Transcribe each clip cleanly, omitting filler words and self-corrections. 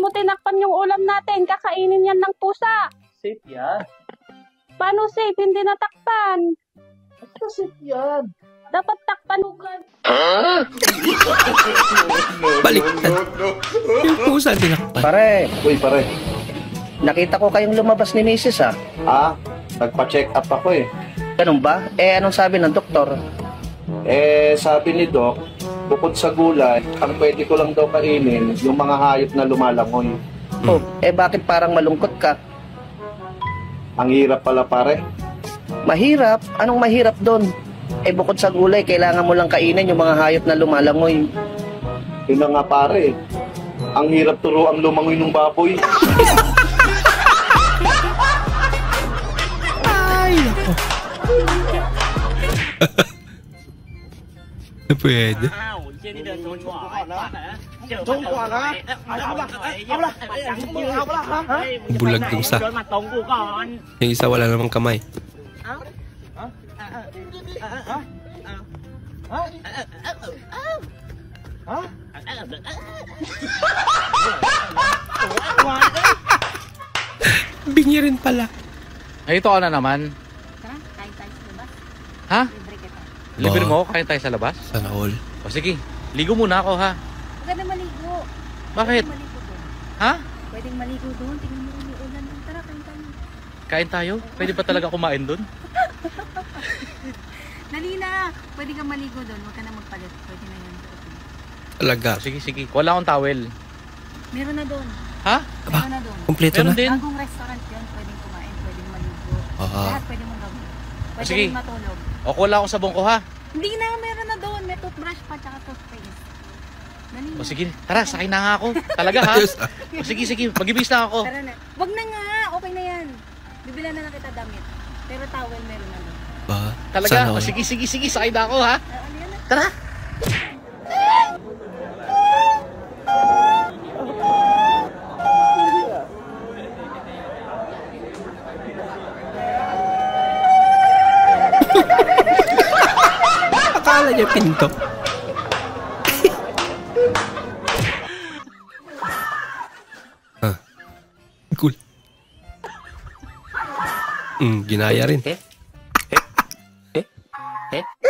mo tinakpan yung ulam natin? Kakainin yan ng pusa. Safe yan. Paano safe? Hindi natakpan. Basta safe yan. Dapat takpan ugad. Baliktad. Yung pusa tinakpan. Pare, Uy, pare. nakita ko kayong lumabas ni Mrs. ah. Nagpa-check up ako eh. Ganun ba? Anong sabi ng doktor? Sabi ni Doc, bukod sa gulay, ang pwede ko lang daw kainin yung mga hayop na lumalangoy. Oh, bakit parang malungkot ka? Ang hirap pala pare. Mahirap? Anong mahirap doon? Bukod sa gulay, kailangan mo lang kainin yung mga hayop na lumalangoy. Yun na nga pare. Ang hirap turo ang lumangoy ng baboy. Ay, nako. Pwede. Bulag yung isa. Yung isa wala namang kamay. Bingi rin pala. Ay, ito ka na naman. Tara, kain tayo sa labas. Ha? Libre kita. Libre mo? Kain tayo sa labas? Sana all. O sige, ligo muna ako ha. Huwag ka na maligo. Bakit? Pwedeng maligo doon. Ha? Pwedeng maligo doon. Tingnan mo kung may ulan. Tara, kain tayo. Kain tayo? Pwede ba talaga kumain dun? Dali na. Pwede kang maligo doon. Huwag ka na magpalit. Pwede na yan. Talaga. Sige, sige. Wala akong towel. Meron na doon. Ha? Meron na doon. Kompleto Meron na. din. Bagong restaurant yun. Pwedeng kumain. Pwedeng maligo. Lahat pwede mong gawin. Pwede Sige. rin matulog. O wala akong sabong ko ha. Hindi na. Meron na doon. May toothbrush pa tsaka toothpaste. Dali na. O sige, tara, sakay na nga ako. Talaga ha? Ayos, ah. O sige, sige. Mag-ibis na ako. Tara na. Wag na nga. Okay na yan. Bibilan na lang kita damit. Pero towel meron na doon. Ba? Talaga? Sana O all. sige, sige, sige. Sakay na ako ha. Ano yan na? Tara. Akala niya pinto. Cool. Ginaya rin.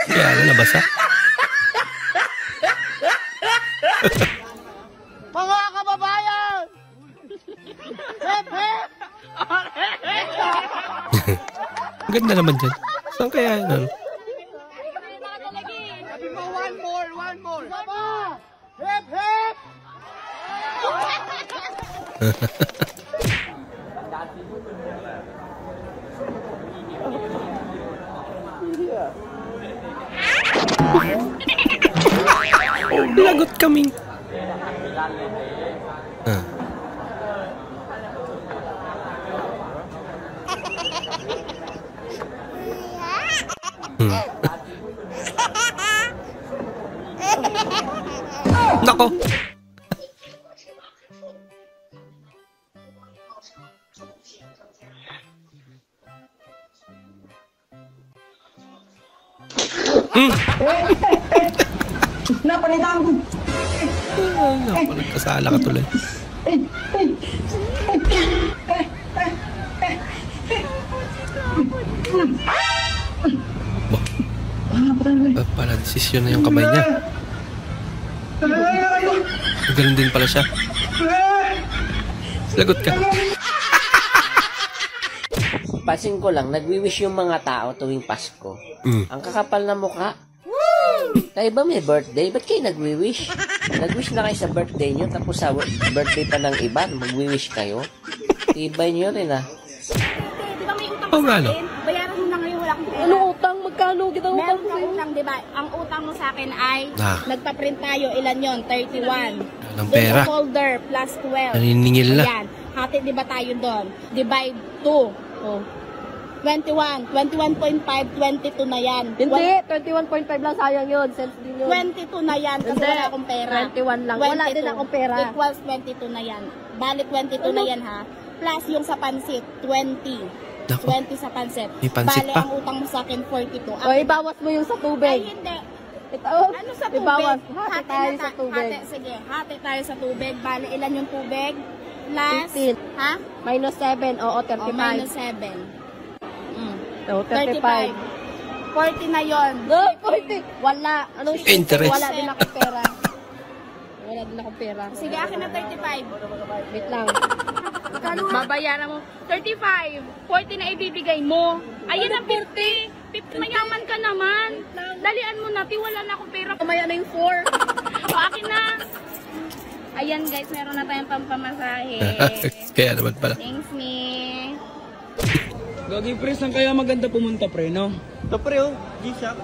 Kaya na nabasa. Mga kababayan! Ang ganda naman dyan. Saan kaya yun? Ano? Sabi mo, one more, one more! Sama! Hip, hip! Lagot kaming. Nako. Napalitan ko! Nako, nagkasala ka tuloy. Pala, desisyon na yung kamay niya. Ganun din pala siya. Lagot ka. Pansin ko lang, nagwi-wish yung mga tao tuwing Pasko. Ang kakapal na mukha. Kayo ba may birthday? Ba't kayo nagwi-wish? Nag-wish na kayo sa birthday nyo, tapos sa birthday pa ng iba, magwi-wish kayo? Tibay nyo rin ah. Di ba may utang Oo ka nga, sa no? akin? Bayaran mo na ngayon, wala akong pera. Ano utang? Magkano kita utang Meron ko kang sa'yo? utang, di ba? Ang utang mo sa akin ay, Ah. nagpa-print tayo, ilan yon? 31. Walang Doon pera. sa folder, plus 12. Naniningil na. Ayan. Hati, di ba tayo doon? Divide 2. Oh. 21. 21.5, 22 na yan. Hindi, 21.5 lang sayang yun. Sense din yun. 22 na yan kasi Hindi. wala akong pera. 21 lang. Wala din akong pera. Equals 22 na yan. Balik 22 na yan ha. Plus yung sa pansit, 20. Nako. 20 sa pansit. May pansit Bale, pa. ang utang mo sa akin, 42. O, ibawas mo yung sa Ay, tubig. hindi. Ito, Ano sa tubig? ibawas. Hati tayo na sa tubig. Hati, sige. Hati tayo sa tubig. Bale, ilan yung tubig? plus, 15. ha? Minus 7. Oo, 35. O, minus 7. Oo, 35. 40 na yon. No, 40. Wala. Anong shit? Interest. Wala din akong pera. Wala din akong pera. Sige, akin na 35. Wait lang. Babayaran mo. 35. 40 na ibibigay mo. Ayun ang 50. 50, mayaman ka naman. Dalian mo na, wala na akong pera. Mamaya na yung 4. O, akin na. Ayan guys, meron na tayong pampamasahe. Kaya naman pala. Thanks, me. Gagi pre, saan kaya maganda pumunta pre, no? Ito pre, oh. G-Shock.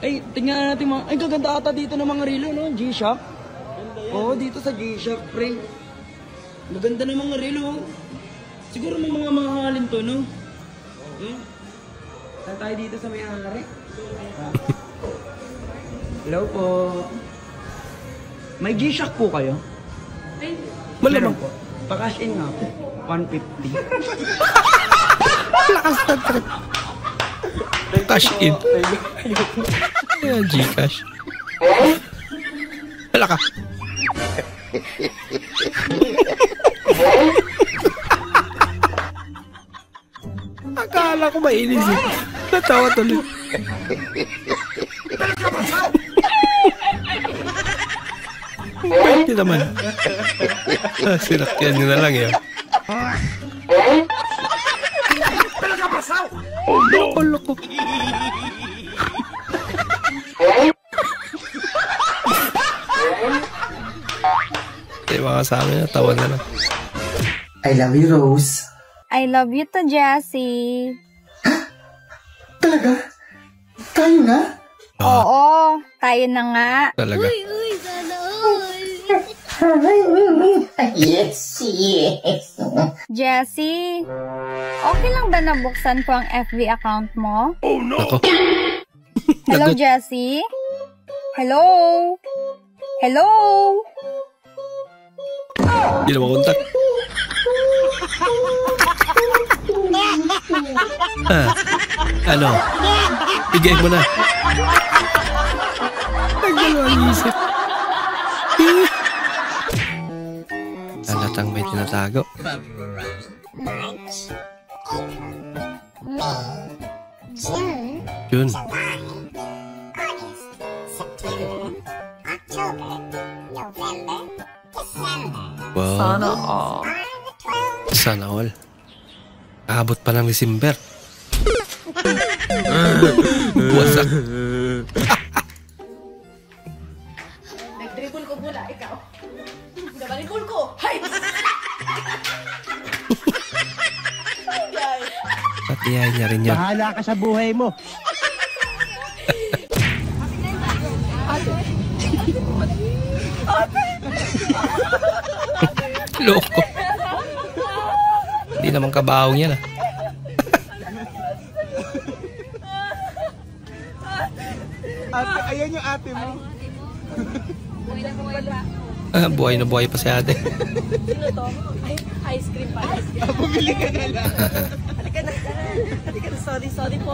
Ay, tingnan natin mga... Ay, gaganda ata dito ng mga relo, no? G-Shock. Oo, dito sa G-Shock, pre. Maganda ng mga relo. Siguro may mga mahalin to, no? Okay. Saan tayo dito sa may-ari? Hello po. May G-Shock po kayo? Meron po. Pa-cash in nga po. 150. Lakas na trip. Cash in. Ayan, Gcash. Wala ka. Akala ko mainis eh. Natawa tuloy. Pwede naman. Sinakyan nyo na lang yan. Loko. Yung mga kasama niya, tawa na lang. I love you, Rose. I love you to Jessie. Talaga? Tayo na? Oo, tayo na nga. Talaga. Yes. Jessie, okay lang ba nabuksan ko ang FB account mo? Oh no! Ako. Hello, Jessie? Hello? Hello? Hindi na makontak. Ano? Bigay mo na. Nagdalawang isip. Halatang may tinatago. Yun. Wow. Sana all. Sana all. Abot pa ng December. Wasak. Nag-dribble ko muna, ikaw. Nabalikul ko. Hay! Pati niya rin yan. Bahala ka sa buhay mo. Loko. Hindi naman kabahong yan ah. Ate, ayan yung ate mo. Buhay na buhay pa si ate. Sino to? Ice cream pa. Bumili ka na lang. Halika na. Halika na. Sorry po.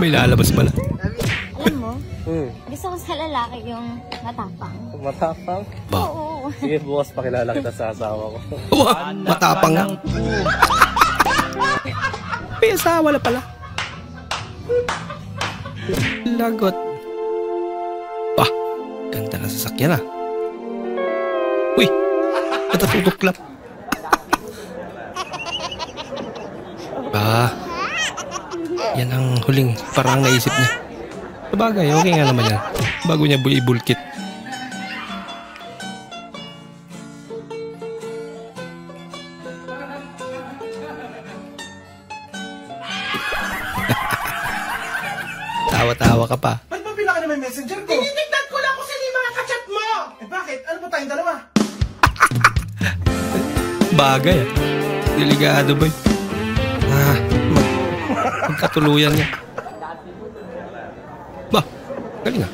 May lalabas pala. Alam mo, gusto ko sa lalaki yung matapang. Matapang? Ba? Oo. Sige, bukas pakilala kita sa asawa ko. Wah, matapang nga. May asawa na pala. Lagot. Bah, ganda na sasakyan ah. Uy, natatutuklap. Bah, yan ang huling parang naisip niya. Sabagay, okay nga naman yan. Bago niya ibulkit. Tawa-tawa ka pa. Ba't ba pila ka na may messenger ko? Tinitignan ko lang kung sino yung mga kachat mo! Eh bakit? Ano ba tayong dalawa? Bagay ah. Delikado ba? Magkatuluyan niya. Bah, galing ah.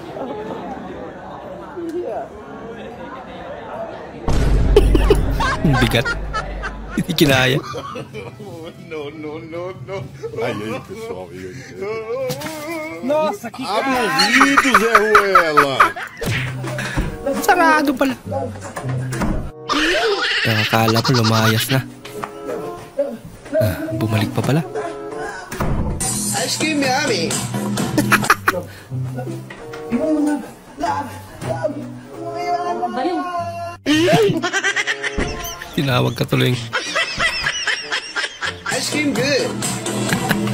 Ang bigat. Hindi kinaya. Nossa, que abrido, Zé Ruela! Sarado pala. Nakakala ko lumayas na. Bumalik pa pala. Ice cream yummy! Tinawag ka tuloy. Ice cream good!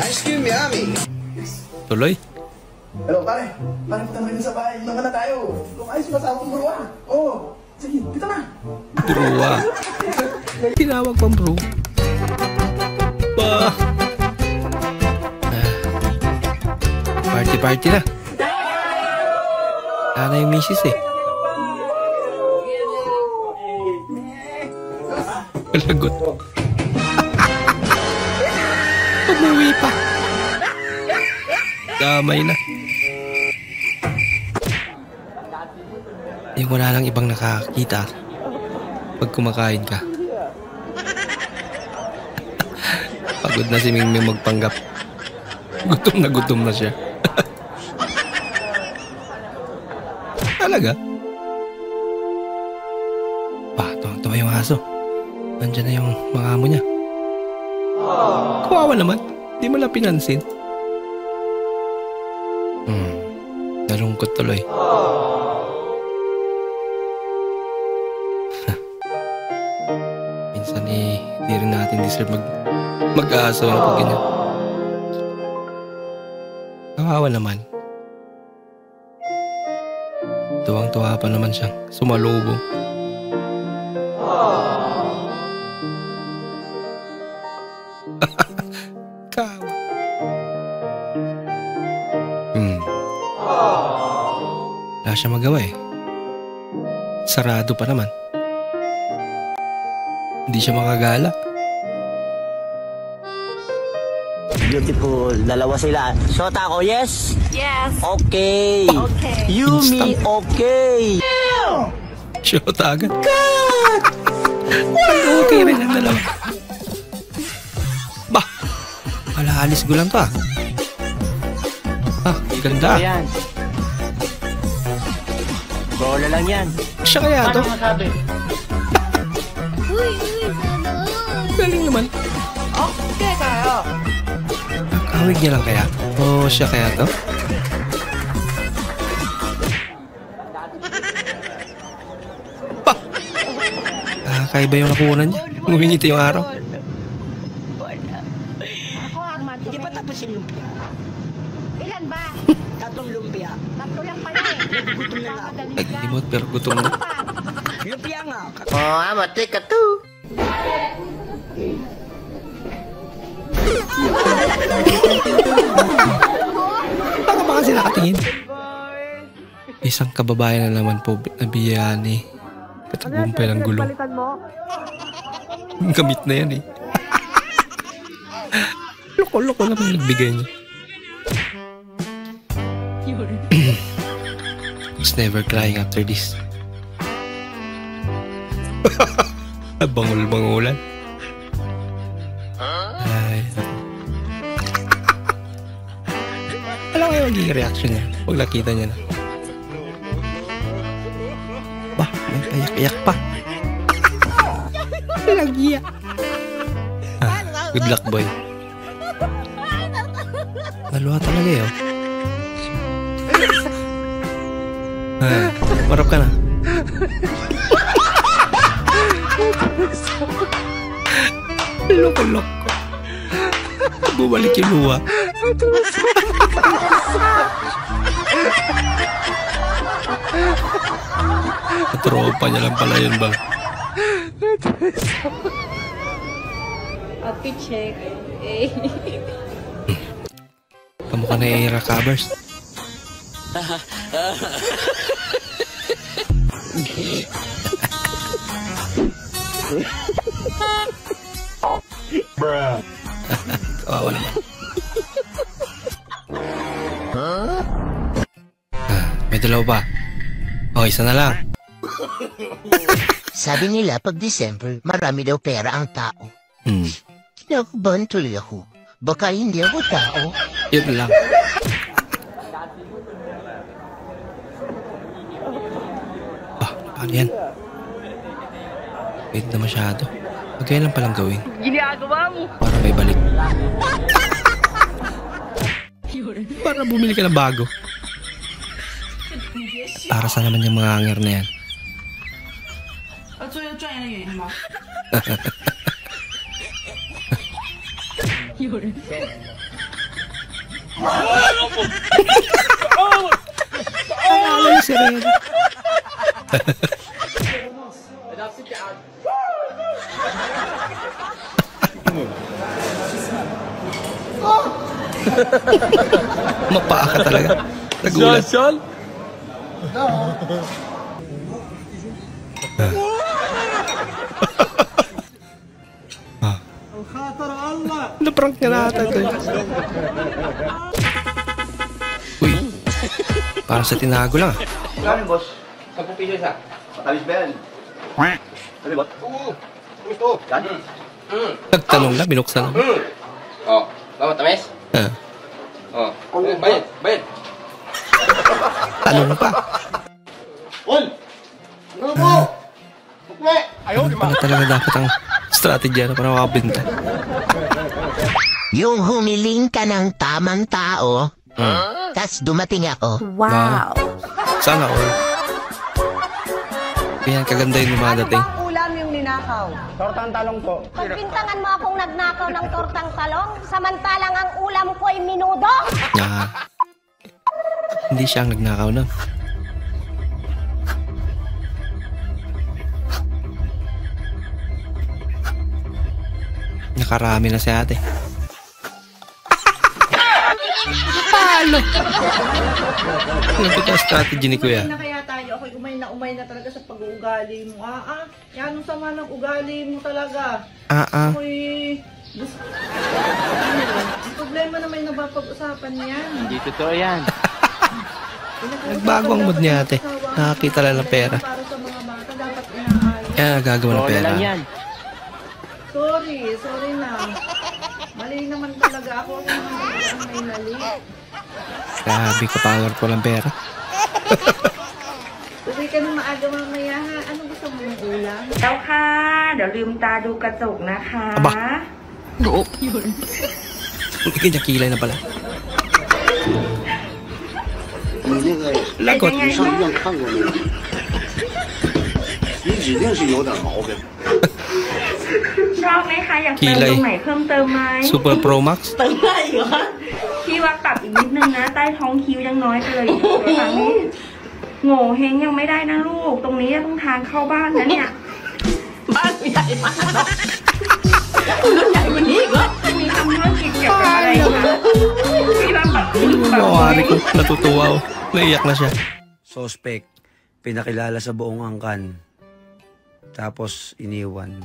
Ice cream yummy! Tuloy? Hello, pare. Pare, punta na rin sa bahay. Naman na tayo. Lumayos pa sa akong buruan. Oo. Sige, dito na. Bruwa. Tinawag pang bro. Ba. Party na. Ana yung misis eh. Palagot. Umuwi pa. Damay na. Yung wala lang ibang nakakita pag kumakain ka. Pagod na si Mingming magpanggap. Gutom na siya. Talaga? Tuwang-tuwa yung aso. Nandiyan na yung mga amo niya. Kawawa naman. Di mo lang pinansin. Nalungkot tuloy. Minsan di rin natin deserve mag-aaso na pag ganyan. Kawawa naman. Tuwang-tuwa pa naman siyang sumalubong. Kawa. Wala siya magawa eh. Sarado pa naman. Hindi siya makagala. Beautiful. Dalawa sila. Shota ko, yes? Yes. Okay. Okay. Yumi, okay. Shota agad. God! Okay rin ang dalawa. Bah! Alis ko lang to ah. Ganda. Ayan. Bola lang yan. Siya kaya to? Paano masabi? Galing naman. Okay kayo. Kawig niya lang kaya? O siya kaya to? Bah! Kakaiba yung nakunan niya. Ngumingiti yung araw. Hindi pa tapos yung lumpia. Ilan ba? 3 lumpia. 3 lang pala eh. Gutom na lang. Naglimot pero gutom na. Lumpia nga. Matik ka to. Baka sila nakatingin. Isang kababayan na naman po na biyani. Katagumpay ng gulong. Gamit na yan eh. Loko-loko naman yung nagbigay niya. He's never crying after this. Bangul-bangulan. Ay. Alam ko yung magiging reaction niya pag nakita niya na. Bah, may payak-iyak pa. Lagya. Good luck, boy. Naluha talaga eh, oh. Marap ka na. Loko-loko. Bumalik yung luha. Tropa niya lang pala yun, bang. Happy check. Eh. Kamukha na Era Covers. Bruh. Kawawa naman. May dalawa pa. O, isa na lang. Sabi nila pag December, marami daw pera ang tao. Kinakabahan tuloy ako. Baka hindi ako tao. Yun lang. Paano yan? Wait na masyado. Magkaya lang palang gawin. Ginagawa mo. Para may balik. Para bumili ka ng bago. Para sa naman yung mga hanger na yan. Ay, sirena. Mapaa ka talaga. Nagulat. Naprank ka na ata ito. Uy. Parang sa tinago lang. Kami, boss. 10 piso isa. Matalis ba yan? Ano ba? Oo. Gusto. Yan. Nagtanong na, binuksan na. Oh, bawa tamis? Oh, bayad. Tanong pa. Ano po? Ano pala talaga dapat ang strategy na para makabenta? Yung humiling ka ng tamang tao, tas dumating ako. Wow. Sana all. Kaya kaganda yung lumadating. Ulam yung ninakaw. Tortang talong po. Pagbintangan mo akong nagnakaw ng tortang talong, samantalang ang ulam ko ay minudo? Hindi siya ang nagnakaw na. Nakarami na si ate. Palo! Ano ito ang strategy ni Kuya? Na kaya tayo, ako'y umay na talaga sa pag-uugali mo. Yan ang sama ng ugali mo talaga. Ako'y... Ang problema naman yung napapag-usapan yan. Hindi totoo yan. Nagbago ang mood ni ate. Nakakita lang ng pera. Para sa mga bata, dapat inaayos. Kaya nagagawa ng pera. Sorry na. Mali naman talaga ako. Ako naman ang may mali. Grabe ka, powerful ang pera. Uwi ka nang maaga mamaya ha. Ano gusto mo yung ulam? เจ้าค่ะ เดี๋ยวลืมตาดูกระจกนะคะ Aba. Oo. Kinakilay na pala. Lagot. 你指定是有点毛病。 ชอบไหมคะอยากเติมตรงไหนเพิ่มเติมไหม Super Pro Max. เติมได้เหรอพี่ว่าตัดอีกนิดนึงนะ ใต้ท้องคิ้วยังน้อยไปเลยตรงนี้โง่เฮงยังไม่ได้นะลูก ตรงนี้ต้องทางเข้าบ้านนะเนี่ย บ้านใหญ่มากรุ่นใหญ่กว่านี้อีกเหรอมีทำธุรกิจเกี่ยวกับอะไรคะพี่ว่าแบบ Mawari ko. Natutuwa ako. Naiyak na siya. Suspect. Pinakilala sa buong angkan. Tapos iniwan.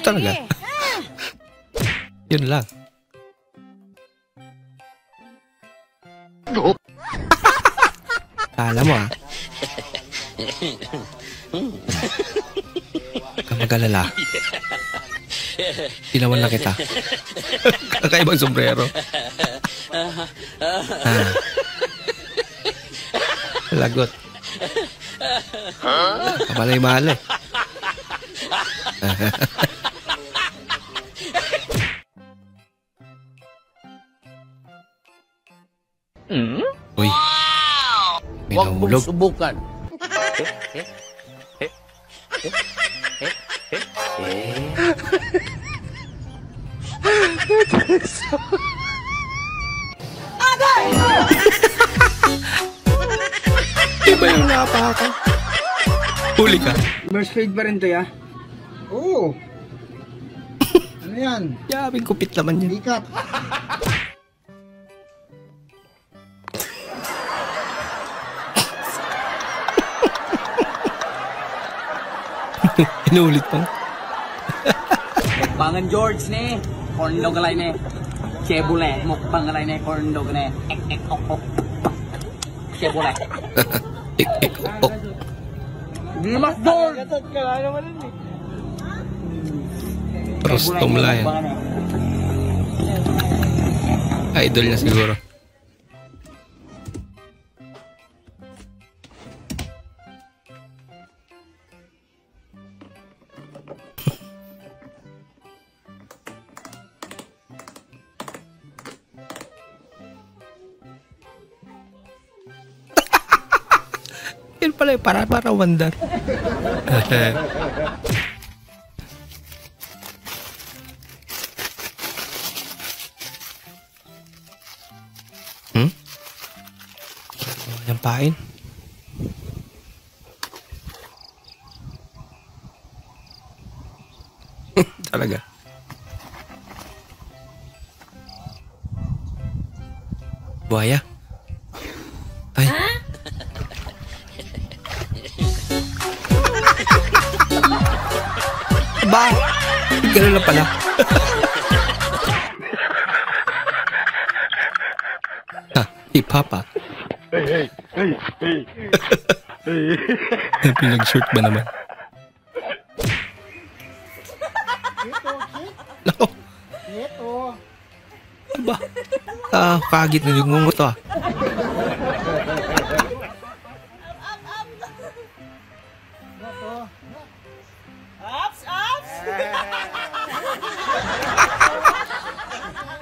Talaga? Yun lang. Kala mo Kamag-alala. Ginawan lang kita. Kakaibang sombrero. Lagot. Kamalay-malay. Uy. May nahulog. Subukan. Iba yung napaka. Huli ka. First grade ba rin to ya? Oo. Ano yan? Yabing kupit naman yun. Ikat. Inulit pa. Bangan George ne, corn dog alay ne. Chebule, mukbang alay ne, corn dog ne. Ek ok ok. Chebule. Ik ok ok. Limas doon! Gasat ka nga naman yun eh. Rostom lang yan. Idol niya siguro. Yan pala para wandar. Yang pain. Talaga. Buaya. Ay. Ba? Ganun lang pala. Hip-hop ah. Hey. Pinag-shoot ba naman? Nako. Ba? Kagit na yung mungot ah.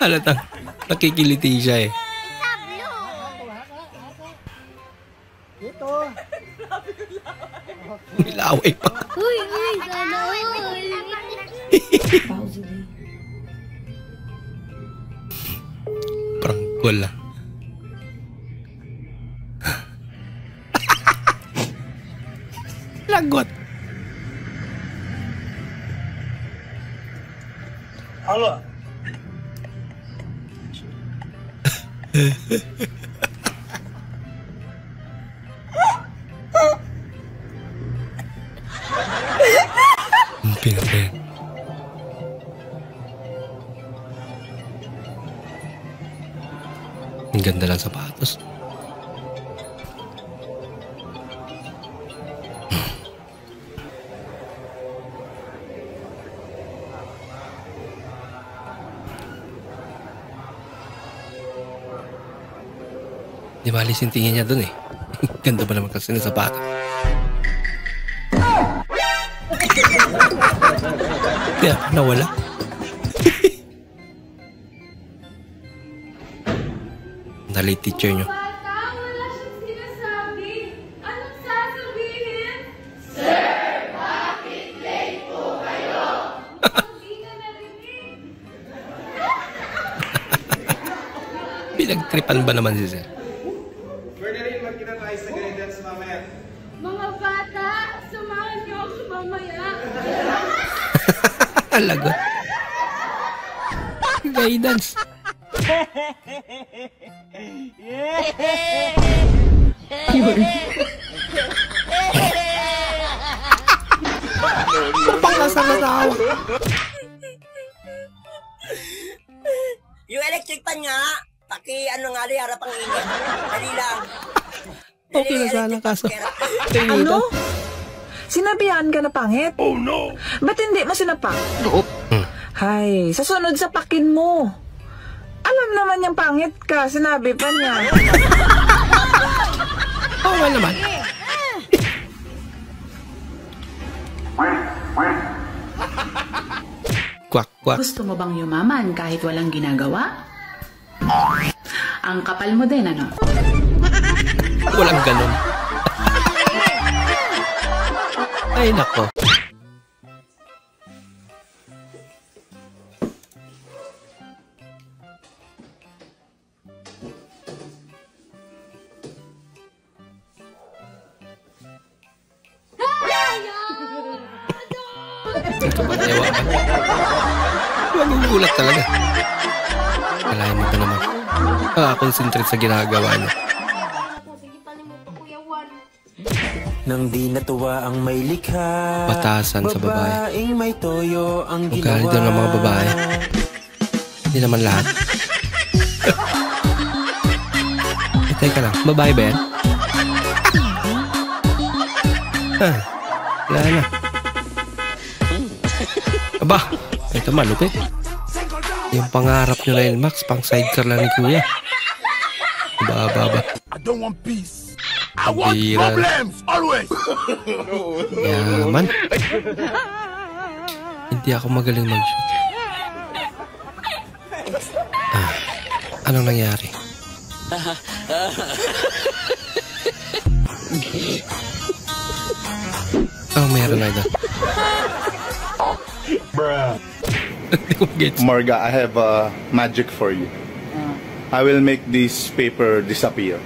Halatang nakikiliti siya eh. Milaway pa. Uy, sana Prangkol lang. Lagot. Halo. Pinapin. Ang ganda lang sapatos. Di malis yung tingin niya dun eh. Ganda ba naman kasi ng sapatos? Kaya nawala. Nalate teacher nyo. Wala siyang sinasabi. Anong sasabihin? Sir, bakit late po kayo? Hindi na narinig. Pinagtripan ba naman si Sir? Pwede rin magkita tayo sa guidance mamaya. Mga bata, samahan niyo ako mamaya. Lagot. Guidance. Pangkasal na tao. Yung electric pan nga, ano nga rin, harap ang init. Dali lang. Okay na sana kaso. Ano? Sinabihan ka na pangit? Oh no! Ba't hindi mo sinapak? Hay, sa sunod sa pakin mo. Alam naman niyang pangit ka, sinabi pa niya. Oo nga naman. Kwak, kwak. Gusto mo bang yumaman kahit walang ginagawa? Ang kapal mo din, ano? Walang ganun. Ay, nako. Ito ba tayo ka? Magugulat talaga. Kalahin mo ba naman? Concentrate sa ginagawa niya. Nang di natuwa ang may likha, batasan sa babae. Babaeng may toyo ang ginawa. Ugali doon ng mga babae. Hindi naman lahat. Teka lang, babae ba yan? Wala na. Aba, ito malupit. Yung pangarap nyo na Max, pang sidecar lang ni Kuya. Aba. I don't want peace. I want problems always. Yaman. Hindi ako magaling mag-shoot. Anong nangyari? Oh, meron na ito. Bruh. Marga, I have a magic for you. I will make this paper disappear.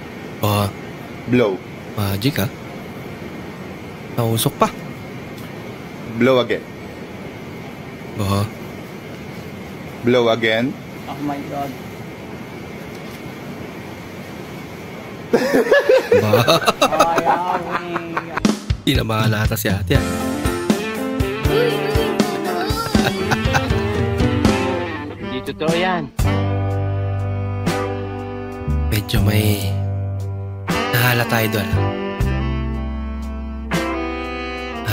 Blow. Magic ah? Nausok pa. Blow again. Blow again. Oh my God. Hindi na mahalata si ate. Hindi totoo yan. Medyo may nahalata idol.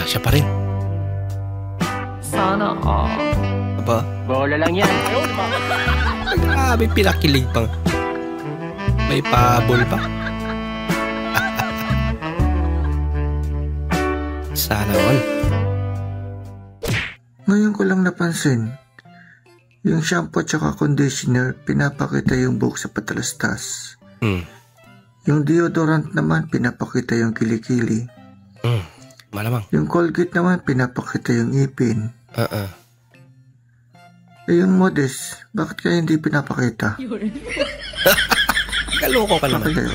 Siya pa rin. Sana all. Aba? Bola lang yan. Grabe, pinakilig pang. May pabol pa. Sana all. Ngayon ko lang napansin, yung shampoo at saka conditioner, pinapakita yung buhok sa patalastas. Yung deodorant naman, pinapakita yung kilikili. Malamang. Yung Colgate naman, pinapakita yung ipin. Yung Modest, bakit kaya hindi pinapakita? Kaloko ka naman.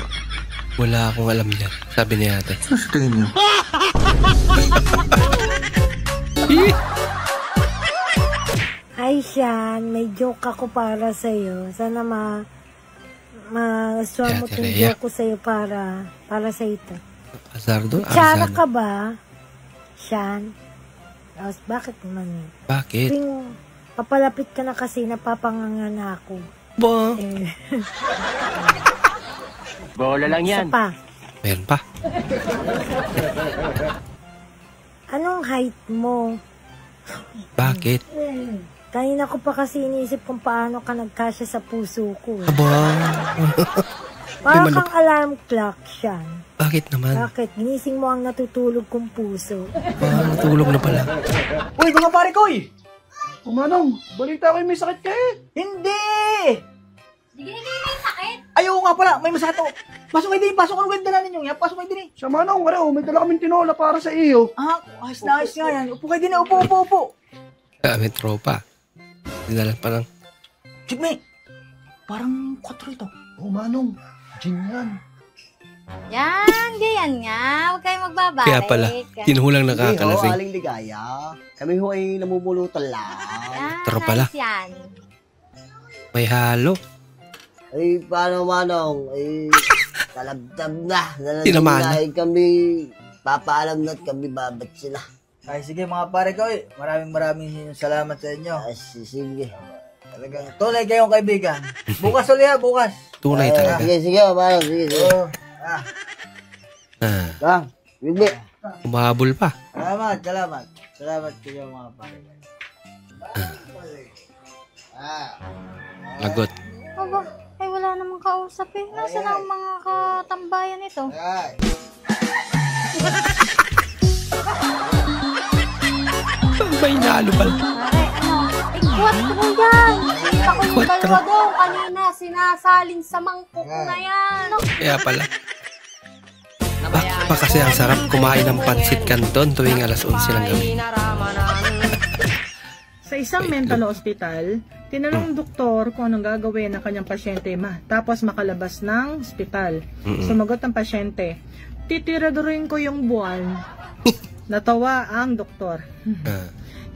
Wala akong alam yan, sabi ni ate. Ano sa tingin nyo? Hi, Sean. May joke ako para sa'yo. Sana ma-assume mo itong joke ko sa'yo para sa ito. Azardo? Tsara ka ba, Sean? Bakit naman? Bakit? Tuwing papalapit ka na kasi, napapanganga na ako. Ba? Bola lang yan. Isa pa. Meron pa. Anong height mo? Bakit? Kanina ko pa kasi iniisip kung paano ka nagkasya sa puso ko. Aba. Parang kang alarm clock, Sean. Bakit naman? Bakit? Ginising mo ang natutulog kong puso. Natulog na pala. Uy, mga pare ko eh! Manong, balita ko may sakit ka eh. Hindi! Hindi may sakit. Ayaw nga pala, may masakit ako. Pasok kayo din, pasok ano ganda na ninyo. Pasok kayo din eh. Siya Manong, may dala kaming tinola para sa iyo. Ayos na ayos nga yan. Upo kayo din, upo. May tropa. Dinalan pa lang. Jigme, parang 4 ito. Manong, gin yan. Yan, ganyan nga. Huwag kayong magbabalik. Kaya pala, tinuhulang nakakalasing. Hindi ho, aling ligaya. Kami ho ay namumulutan lang. Taro pala. Yan. May halo. Ay, paano Manong? Ay, talabtab na. Tinamaan na. Kami, papaalam na at kami babat sila. Ay, sige mga pare ko eh. Maraming salamat sa inyo. Ay, sige. Talagang tunay kayong kaibigan. Bukas ulit ha, bukas. Tunay talaga. Sige, Manong. Sige. Bang, bigli. Umahabol pa. Salamat kayo mga pare. Lagot. Aba, ay wala namang kausap eh. Nasaan ang mga katambayan ito? May nalo pala. Pare, ikwat ko yan. Kita ko yung dalawa daw kanina. Sinasalin sa mangkok na yan. Kaya pala. Pa kasi ang sarap kumain ng pansit canton tuwing alas 11 ng gabi. Sa isang mental hospital, tinanong ng doktor kung anong gagawin ng kanyang pasyente tapos makalabas ng hospital. Sumagot ang pasyente, titiradurin ko yung buwan. Natawa ang doktor.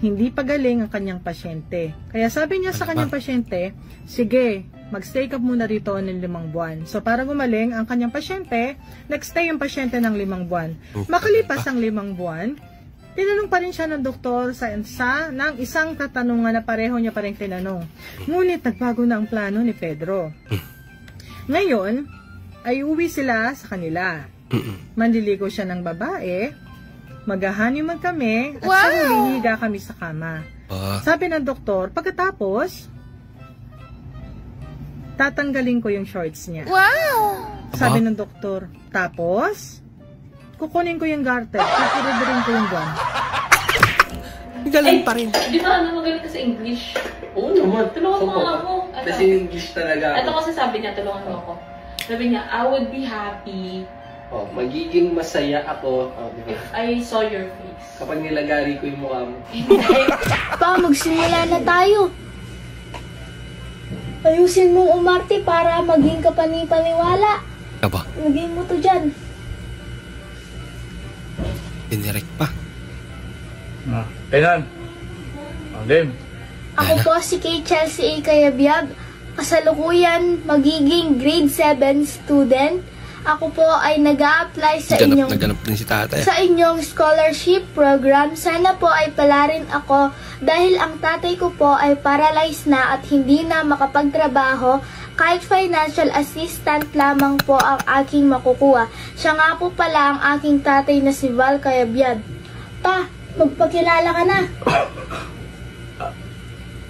Hindi pagaling ang kanyang pasyente. Kaya sabi niya sa kanyang pasyente, sige, mag-stay ka muna rito ng 5 buwan. So para gumaling ang kanyang pasyente, nag-stay yung pasyente ng 5 buwan. Makalipas ang 5 buwan, tinanong pa rin siya ng doktor ng isang katanungan na pareho niya pa rin tinanong. Ngunit nagbago na ang plano ni Pedro. Ngayon, ay uwi sila sa kanila. Manliligo siya ng babae Mag-honeymoon kami at sa huli higa kami sa kama. Sabi ng doktor, pagkatapos, tatanggalin ko yung shorts niya. Sabi ng doktor, tapos, kukunin ko yung garter, tuturo-turin ko yung gun. Galing pa rin. Di ba magaling ka sa English? Oo naman. Tulungan mo ako. Kasi English talaga Ito kasi sabi niya, tulungan mo ako. Sabi niya, I would be happy. Magiging masaya ako if I saw your face. kapag nilagari ko yung mukha mo. Pa, magsimula na tayo. Ayusin mong umarte para maging kapani-paniwala. Aba, Lagay mo to dyan. dinirect pa. Kailan? Game. Ako po si Kay Chelsea A. Kayabyab. Kasalukuyan magiging grade 7 student. Ako po ay nag-a-apply sa Nagganap din si tatay. sa inyong scholarship program. Sana po ay palarin ako dahil ang tatay ko po ay paralyzed na at hindi na makapagtrabaho. Kahit financial assistant lamang po ang aking makukuha. Siya nga po pala ang aking tatay na si Val Kayabyab. Pa, magpakilala ka na.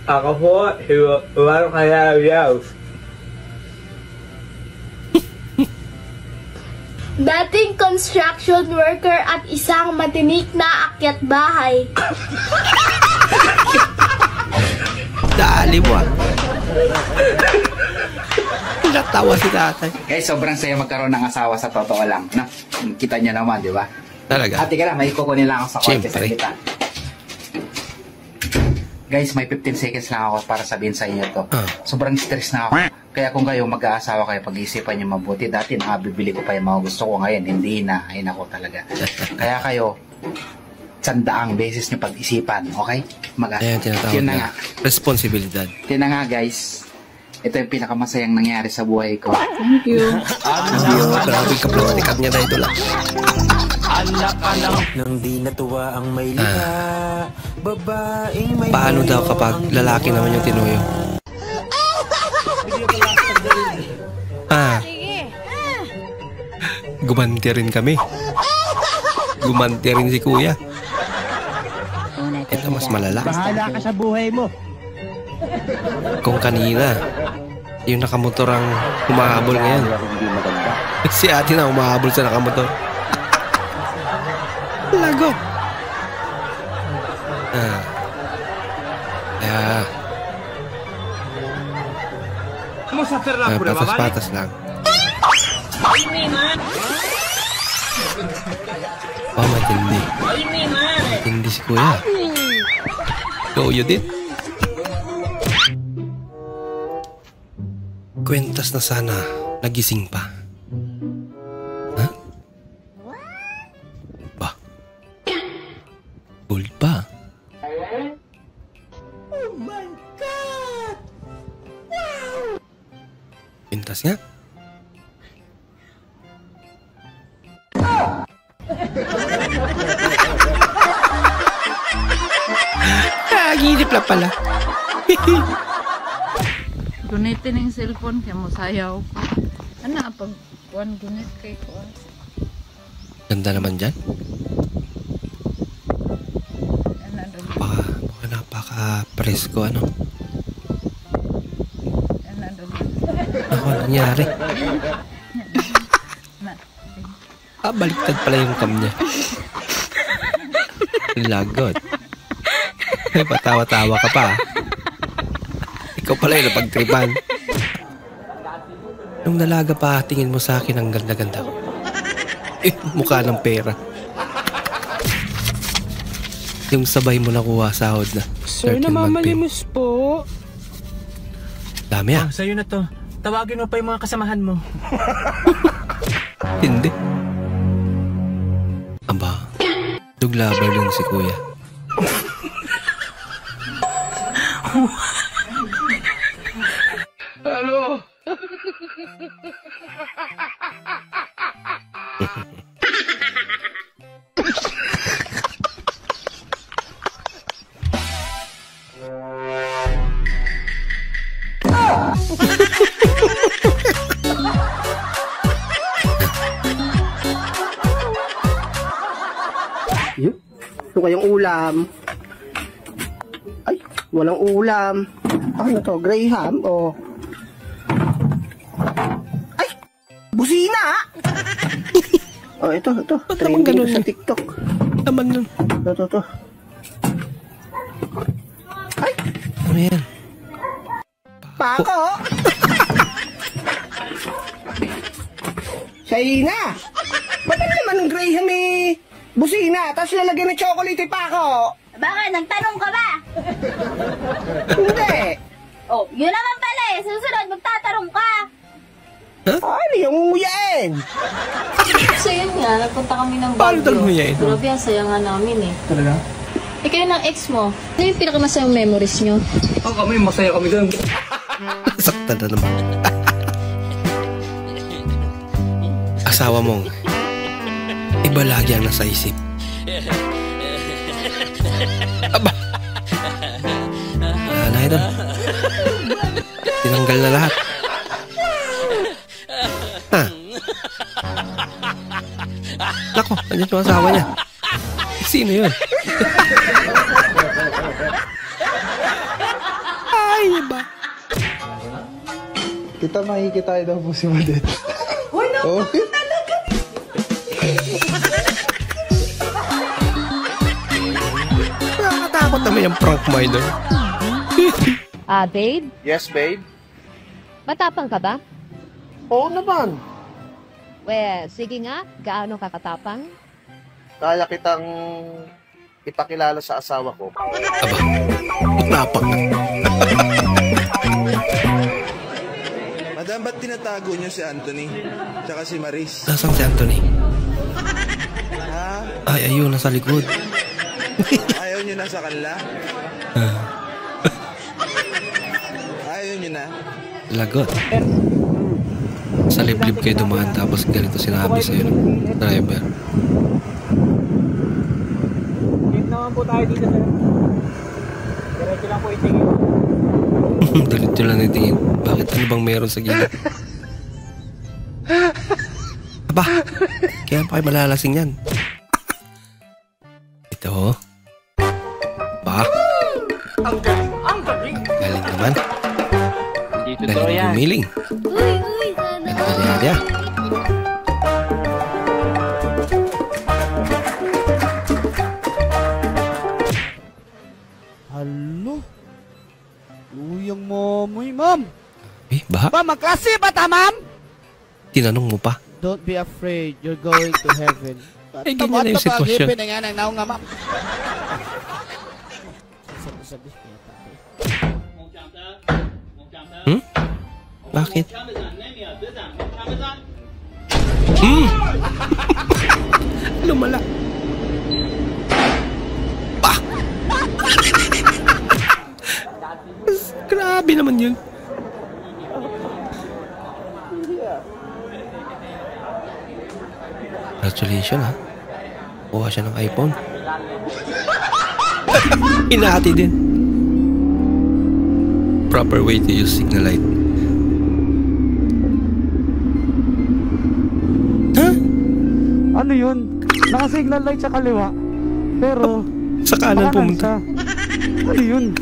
Ako po, si Val Kayabyab. Dating construction worker at isang matinik na akyat bahay. Dali mo ah. Natawa si tatay. Guys, sobrang saya magkaroon ng asawa sa totoo lang. No? Kita niyo naman, di ba? Talaga? Ate ka lang, may kukunin lang ako sa kotse sa Siyempre. kita. Guys, may 15 seconds lang ako para sabihin sa inyo to. Sobrang stress na ako. Kaya kung kayo mag-aasawa kayo, pag-iisipan nyo mabuti. Dati nakabibili ko pa yung mga gusto ko, ngayon hindi na. Ay nako talaga. Kaya kayo, 100 beses nyo pag-isipan, okay? Ayan, tinatawag Yun na na. nga. Responsibilidad. Yun na nga guys. Ito yung pinakamasayang nangyari sa buhay ko. Thank you. Grabe ka plastikad niya na ito lang. Nang di natuwa ang may likha, babaeng may Paano daw kapag lalaki naman yung tinuyo? Gumanti rin kami. Gumanti rin si kuya. Ito mas malala. Bahala ka sa buhay mo. Kung kanina, yung nakamotor ang humahabol ngayon. Si ate na humahabol sa nakamotor. Lago. Patas-patas lang. Matindi. Matindi si kuya. Kuya din. Kwentas na sana nagising pa. Ha? Ba? Gold pa. Oh my God! Wow! Kwentas nga. Gilip lang pala. Gunitin na yung cellphone kaya mo sayaw ko. Ano pag one gunit kay ko? Ganda naman dyan. Baka napaka-presko ano. Ako, nangyari? Baliktad pala yung cam niya. Lagot. Patawa-tawa ka pa. Ikaw pala yung napagtripan. Nung nalaga pa, tingin mo sa akin ang ganda-ganda ko. Mukha ng pera. Yung sabay mo nakuha sahod na. Sir, namamalimos po. Dami ah. Sa'yo na to. Tawagin mo pa yung mga kasamahan mo. Hindi. Aba, duglaber lang si kuya. Hello. Yun. Ito kayong ulam. Ay, walang ulam. Ano to? Graham? O. Ay! Busina! Oh, ito. Trending ito sa TikTok. Naman nun. Ito. Ay! Ano yan? Pako! Shaina! Ba't naman ng Graham busina, tapos lalagyan ng chocolate pako? Bakit? Nagtanong ka ba? Hindi. Oh, yun naman pala eh. Susunod, magtatanong ka. Huh? Ano yung nguyain? So yun nga, nagpunta kami ng Paano Baguio. nguyain? Grabe, ang saya nga namin eh. Talaga? Eh kayo ng ex mo, ano yung pinakamasayang memories nyo? Kami, masaya kami doon. Sakta na naman. Asawa mong iba lagi ang nasa isip. Aba! Na ito. Tinanggal na lahat. Ha? Nako, nandiyan yung asawa niya. Sino yun? Ay, iba. Kita makikita daw po si Madet. Hoy, naku, talaga. Nakakatakot naman yung prank mo idol. Babe? Yes, babe? Matapang ka ba? Oo naman. Well, sige nga. Gaano ka katapang? Kaya kitang ipakilala sa asawa ko. Aba, matapang na. Madam, ba't tinatago niyo si Anthony? Tsaka si Maris? Nasaan si Anthony? Ha? Ay, ayun, nasa likod. Ayaw niyo na sa kanila? Ayaw niyo na? Lagot. Sa liblib kayo dumaan tapos ganito sinabi sa'yo ng driver. Dito naman po tayo dito sir. Diretso lang po itingin. Diretso lang itingin. Bakit ano bang meron sa gilid? Aba, kaya pa kayo malalasing yan. Ito. Ba? Ang galing! Ang galing! Galing naman. Dito galing yan. gumiling. Ada. Halo? Luyang momoy, ma'am. Eh, ba? Ba, magklase ba ta, ma'am? Tinanong mo pa. Don't be afraid. You're going to heaven. Eh, ganyan na yung sitwasyon. Pinanganan na nga, ma'am. Hmm? Bakit? Lumala. Bah! Grabe naman yun. Congratulations ha. Kuha siya ng iPhone. Inahati din. Proper way to use signal light. Ano yun? Naka-signal light sa kaliwa. Pero sa kanan pumunta. Ano yun?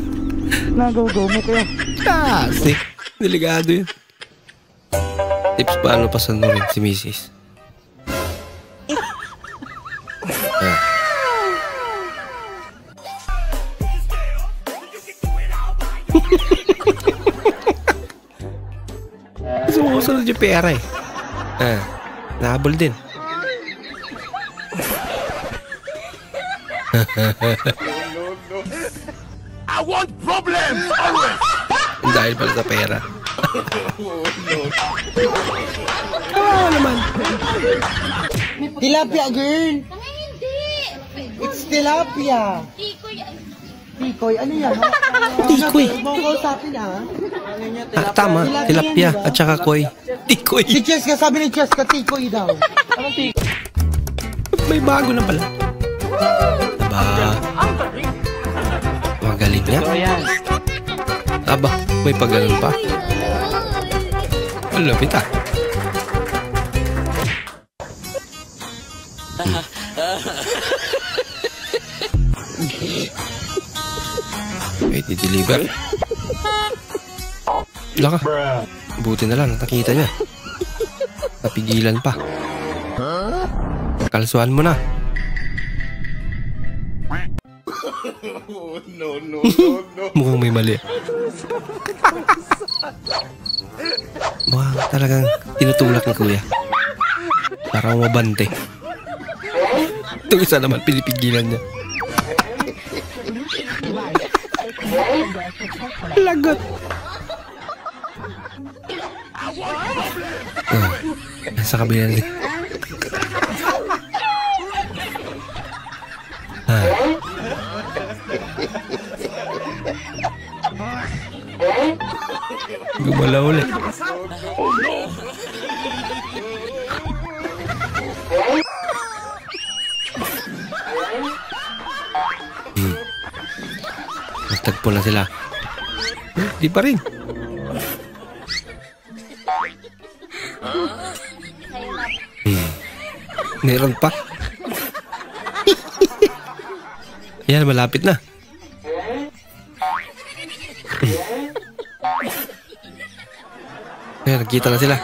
Nagaw-gaw mo kaya. Kasi delikado yun. Tips paano pasanurin si Mrs. Sumusunod yung pera eh. Nahabol din. I want problems always. Dahil pala sa pera. Ah, naman. Tilapia, girl. Hindi. It's tilapia. Tikoy. Tikoy, ano yan? Tikoy. Huwag mo kausapin, ha? Tama, tilapia at saka koy. Tikoy. Si Cheska, sabi ni Cheska, tikoy daw. Anong tikoy? May bago na pala. Aba. Magaling niya. Aba, may paggalan pa. Malapit ah. May di-deliver. Laka. Buti na lang, nakita niya. Napigilan pa. Kalsuhan mo na. No. Mukhang may mali. Mukhang talagang tinutulak ni kuya. Para mabante. Itong isa naman, pinipigilan niya. Lagot. Nasa kabila niya. Gumalaw ulit. Nagtagpo na sila. Di pa rin. Meron pa. Yan, malapit na. Ayan, nagkita na sila.